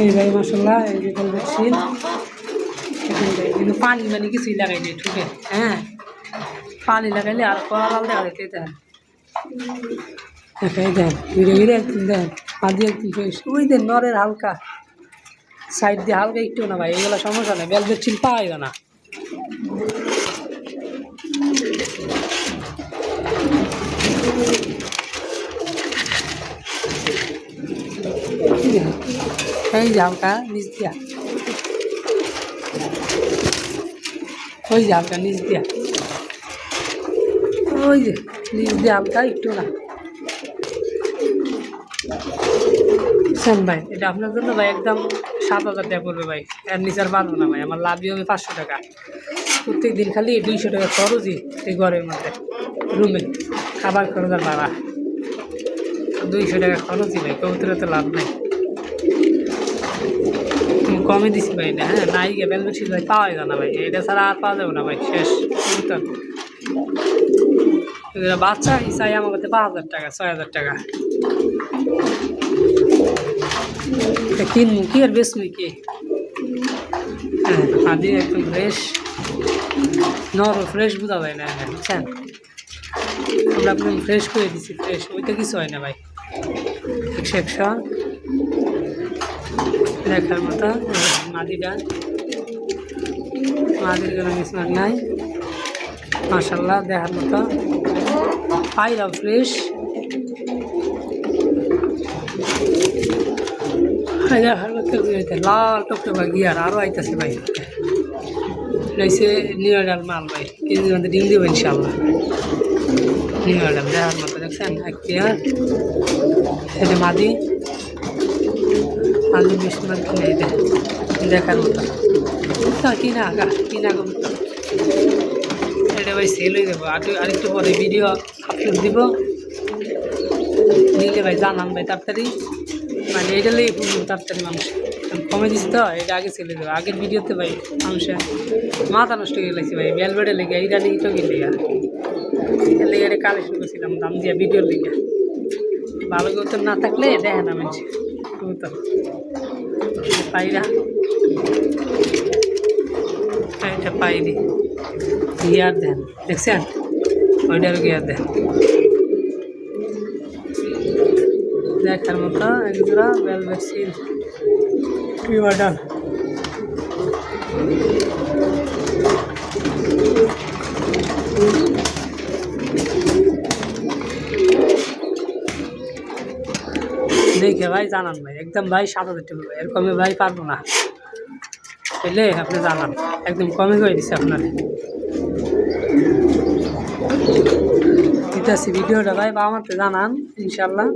এই ভাই মাশাআল্লাহ এই যে দেখছি কিন্তু পানি মানে কিছুই লাগাই নেই ঠুকে হ্যাঁ পানি লাগাইলে আর কলাল দেখা যেতে দেন দেখাই দেন ঘিরে ঘিরে একদিন দেন আদি একদিন ফ্রেশ ওই দেন নরের হালকা সাইড দিয়ে হালকা একটু না ভাই এগুলো সমস্যা নেই বেলভেট চিল পাওয়া যায় না এই যে হালকা নিচ দিয়া ওই যে হালকা নিচ দিয়া ওই যে নিচ দিয়ে হালকা একটু না বুঝছেন ভাই এটা আপনার জন্য ভাই একদম 7,000 টাকা পড়বে ভাই এর নিচে আর পারবো না ভাই আমার লাভই হবে 500 টাকা প্রত্যেক দিন খালি 200 টাকা খরচই এই ঘরের মধ্যে রুমে খাবার খরচ আর ভাড়া 200 টাকা খরচই ভাই কবুতরে তো লাভ নাই কমে দিছি ভাই এটা হ্যাঁ নাই গিয়ে বেলবেট ভাই পাওয়া যায় না ভাই এটা ছাড়া আর পাওয়া যাবে না ভাই শেষ কবুতর বাচ্চা চাই আমার কাছে 5,000 টাকা 6,000 টাকা কিনবো কি আর বেচবো কি হ্যাঁ আদি একদম ফ্রেশ ফ্রেশ বোঝা যায় না বুঝছেন আমরা একদম ফ্রেশ করে দিচ্ছি ফ্রেশ ওইটা কিছু হয় না ভাই 100 দেখার মতো মাদিটা মাদির কোনো মিসমার নাই মাশাআল্লাহ দেখার মতো পাইরাও ফ্রেশ লাল টকটকা গিয়ার আরও আইতেছে ভাই রয়েছে নিউ ডাল মাল ভাই কিছু মধ্যে ডিম দিব ইনশাল্লাহ নিউ ডাল দেখার মতো দেখছেন একটিয়ার এটা মাদি আলু মিসমার কিনে দেখার মতো কিনা এটা ভাই সেল হয়ে যাবো আরেকটু পরে ভিডিও আপলোড দিব নিলে ভাই জানান ভাই তাড়াতাড়ি মানে এটা লেগে তাড়াতাড়ি মানুষ কমে দিচ্ছি তো এটা আগে ছেলে দেবে আগের ভিডিওতে ভাই মানুষের মাথা নষ্ট হয়ে গেছে ভাই বেলবেটে লেগে এইটা নিয়ে তো গেলে এর লেগে এটা কালেকশন করছিলাম দাম দিয়া ভিডিওর লেগে ভালো কবুতর না থাকলে দেখে না মানুষ কবুতর পাইরা এটা পাইনি গিয়ার দেন দেখছেন ওইটারও গিয়ার দেন দেখার মতো একজোড়া বেলভেট সিল পিওয়াডাল দেখে ভাই জানান ভাই একদম ভাই 7,000 টাকা এর কমে ভাই পারবো না পেলে আপনি জানান একদম কমে করে দিচ্ছে আপনার দিতেছি ভিডিওটা ভাই বা আমাকে জানান ইনশাল্লাহ